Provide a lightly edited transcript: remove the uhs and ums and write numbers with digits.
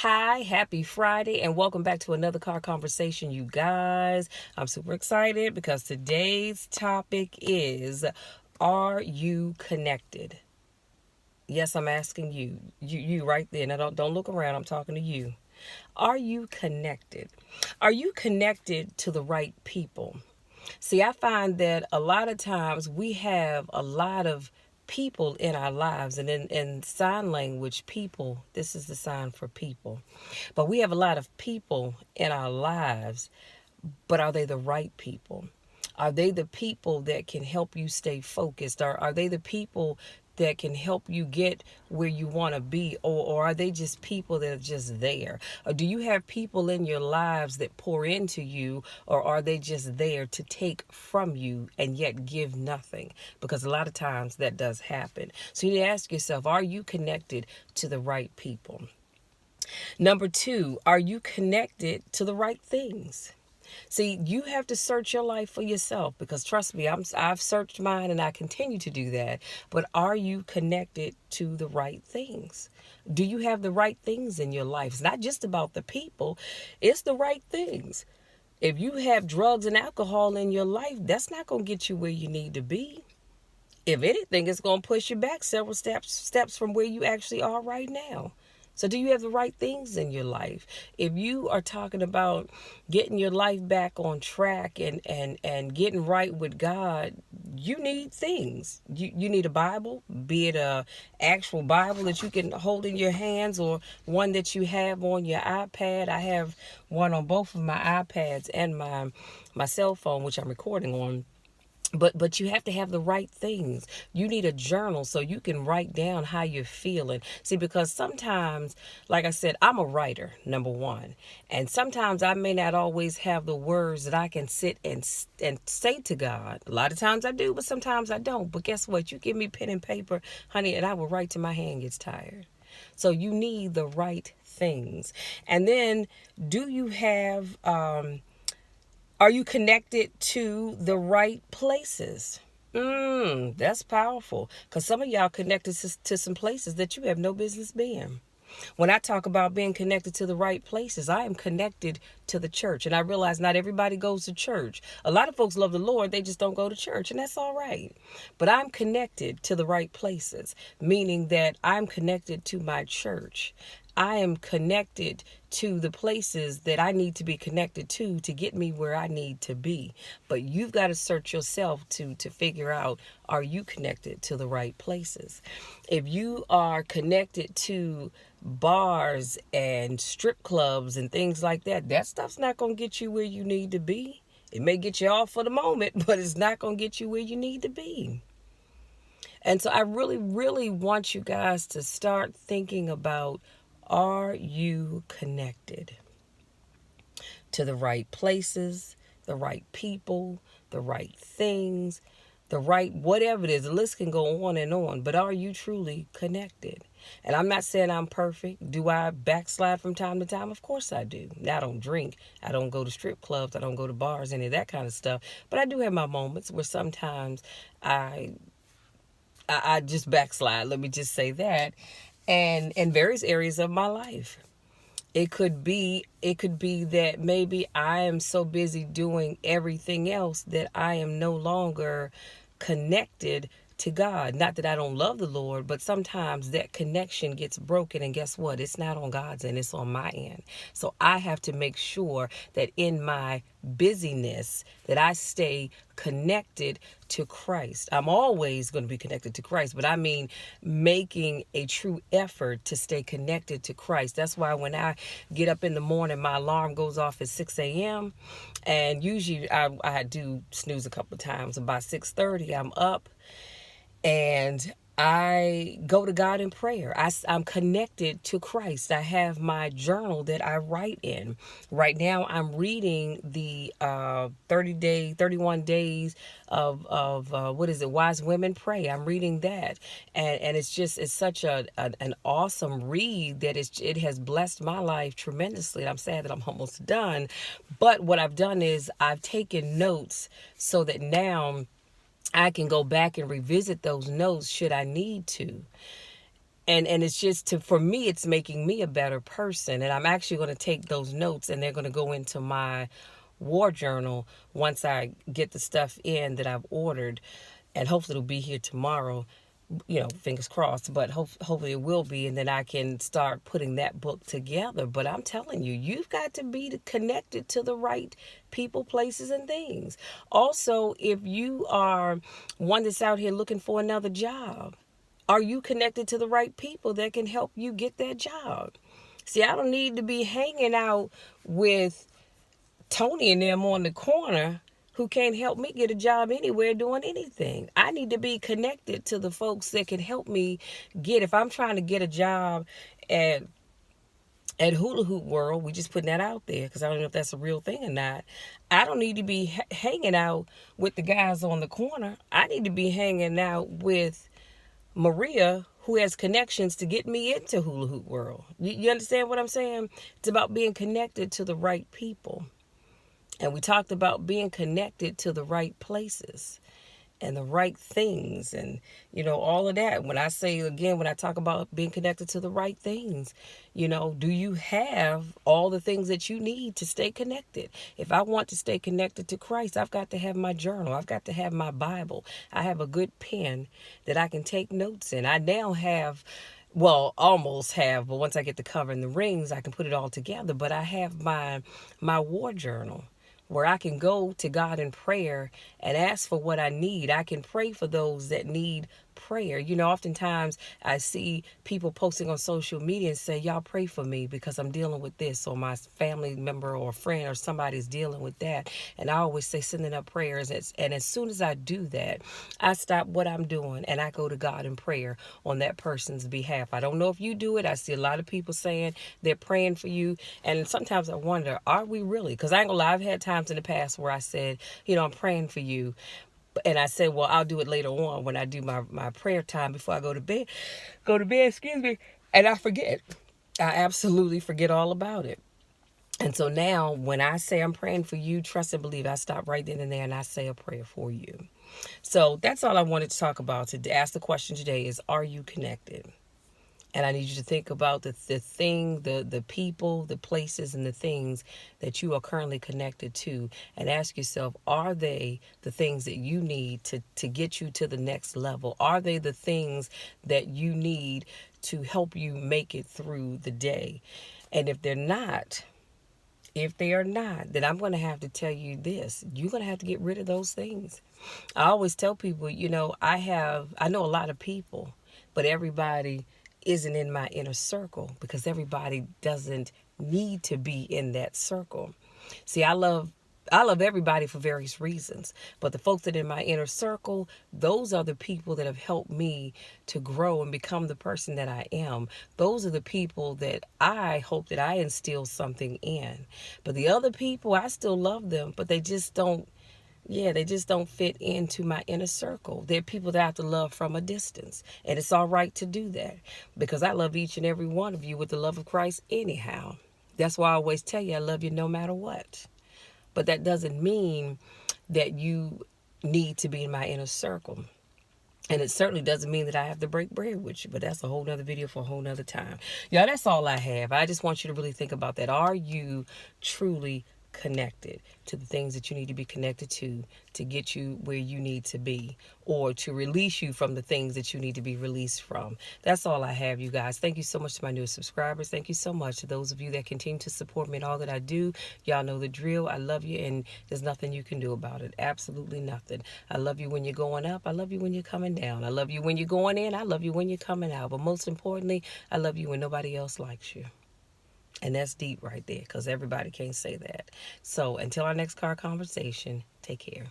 Hi, happy Friday, and welcome back to another car conversation, you guys. I'm super excited because today's topic is, are you connected? Yes, I'm asking you. You right there. Now don't look around. I'm talking to you. Are you connected? Are you connected to the right people? See, I find that a lot of times we have a lot of people in our lives, and in sign language, people, this is the sign for people. But we have a lot of people in our lives, but are they the right people? Are they the people that can help you stay focused? Are they the people that can help you get where you want to be? Or are they just people that are just there? Or do you have people in your lives that pour into you? Or are they just there to take from you and yet give nothing? Because a lot of times that does happen. So you need to ask yourself, are you connected to the right people? Number two, are you connected to the right things? See, you have to search your life for yourself, because trust me, I've searched mine and I continue to do that. But are you connected to the right things? Do you have the right things in your life? It's not just about the people, it's the right things. If you have drugs and alcohol in your life, that's not going to get you where you need to be. If anything, it's going to push you back several steps from where you actually are right now. So do you have the right things in your life? If you are talking about getting your life back on track and getting right with God, you need things. You need a Bible, be it a actual Bible that you can hold in your hands, or one that you have on your iPad. I have one on both of my iPads and my cell phone, which I'm recording on. But you have to have the right things. You need a journal so you can write down how you're feeling. See, because sometimes, like I said, I'm a writer, number one, and sometimes I may not always have the words that I can sit and say to God. A lot of times I do, but sometimes I don't. But guess what? You give me pen and paper, honey, and I will write till my hand gets tired. So you need the right things. And then, do you have are you connected to the right places? That's powerful, because some of y'all connected to some places that you have no business being. When I talk about being connected to the right places, I am connected to the church. And I realize not everybody goes to church. A lot of folks love the Lord, they just don't go to church, and that's all right. But I'm connected to the right places, meaning that I'm connected to my church. I am connected to the places that I need to be connected to get me where I need to be. But you've got to search yourself to figure out, are you connected to the right places? If you are connected to bars and strip clubs and things like that, that stuff's not going to get you where you need to be. It may get you off for the moment, but it's not going to get you where you need to be. And so I really, really want you guys to start thinking about, are you connected to the right places, the right people, the right things, the right whatever it is? The list can go on and on, but are you truly connected? And I'm not saying I'm perfect. Do I backslide from time to time? Of course I do. Now, I don't drink. I don't go to strip clubs. I don't go to bars, any of that kind of stuff. But I do have my moments where sometimes I just backslide. Let me just say that. And in various areas of my life. It could be that maybe I am so busy doing everything else that I am no longer connected to God. Not that I don't love the Lord, but sometimes that connection gets broken, and guess what? It's not on God's end, it's on my end. So I have to make sure that in my busyness that I stay connected to Christ. I'm always going to be connected to Christ, but I mean making a true effort to stay connected to Christ. That's why when I get up in the morning, my alarm goes off at 6 a.m. And usually I do snooze a couple of times. By 6:30, I'm up and I go to God in prayer. I'm connected to Christ. I have my journal that I write in. Right now, I'm reading the 31 days of what is it? Wise Women Pray. I'm reading that, and it's such an awesome read that it has blessed my life tremendously. I'm sad that I'm almost done, but what I've done is I've taken notes so that now I can go back and revisit those notes should I need to. And it's just for me, it's making me a better person. And I'm actually going to take those notes, and they're going to go into my war journal once I get the stuff in that I've ordered, and hopefully it'll be here tomorrow. Fingers crossed, but hopefully it will be, and then I can start putting that book together. But I'm telling you, you've got to be connected to the right people, places, and things. Also, if you are one that's out here looking for another job, are you connected to the right people that can help you get that job? See, I don't need to be hanging out with Tony and them on the corner who can't help me get a job anywhere doing anything. I need to be connected to the folks that can help me if I'm trying to get a job at Hula Hoop World, we just putting that out there because I don't know if that's a real thing or not. I don't need to be hanging out with the guys on the corner. I need to be hanging out with Maria, who has connections to get me into Hula Hoop World. You understand what I'm saying? It's about being connected to the right people. And we talked about being connected to the right places and the right things, and all of that. When I say, again, when I talk about being connected to the right things, do you have all the things that you need to stay connected? If I want to stay connected to Christ, I've got to have my journal. I've got to have my Bible. I have a good pen that I can take notes in. I now have, well, almost have, but once I get the cover and the rings, I can put it all together. But I have my war journal, where I can go to God in prayer and ask for what I need. I can pray for those that need prayer. Oftentimes I see people posting on social media and say, y'all pray for me because I'm dealing with this, or my family member or friend or somebody's dealing with that. And I always say, sending up prayers. And as soon as I do that, I stop what I'm doing and I go to God in prayer on that person's behalf. I don't know if you do it. I see a lot of people saying they're praying for you. And sometimes I wonder, are we really? Because I ain't gonna lie, I've had times in the past where I said, I'm praying for you. And I said, well, I'll do it later on when I do my prayer time before I go to bed. Excuse me. And I forget. I absolutely forget all about it. And so now when I say I'm praying for you, trust and believe, I stop right then and there and I say a prayer for you. So that's all I wanted to talk about. To ask the question today is, are you connected? And I need you to think about the people, the places, and the things that you are currently connected to, and ask yourself, are they the things that you need to get you to the next level? Are they the things that you need to help you make it through the day? And if they are not, then I'm going to have to tell you this. You're going to have to get rid of those things. I always tell people, I know a lot of people, but everybody isn't in my inner circle because everybody doesn't need to be in that circle. See, I love everybody for various reasons, but the folks that are in my inner circle, those are the people that have helped me to grow and become the person that I am. Those are the people that I hope that I instill something in. But the other people, I still love them, but they just don't fit into my inner circle. They're people that I have to love from a distance. And it's all right to do that because I love each and every one of you with the love of Christ anyhow. That's why I always tell you I love you no matter what. But that doesn't mean that you need to be in my inner circle. And it certainly doesn't mean that I have to break bread with you, but that's a whole nother video for a whole nother time. Y'all, that's all I have. I just want you to really think about that. Are you truly connected to the things that you need to be connected to get you where you need to be, or to release you from the things that you need to be released from? That's all I have, you guys. Thank you so much to my newest subscribers. Thank you so much to those of you that continue to support me in all that I do. Y'all know the drill. I love you, and there's nothing you can do about it. Absolutely nothing. I love you when you're going up. I love you when you're coming down. I love you when you're going in. I love you when you're coming out. But most importantly, I love you when nobody else likes you. And that's deep right there, because everybody can't say that. So until our next car conversation, take care.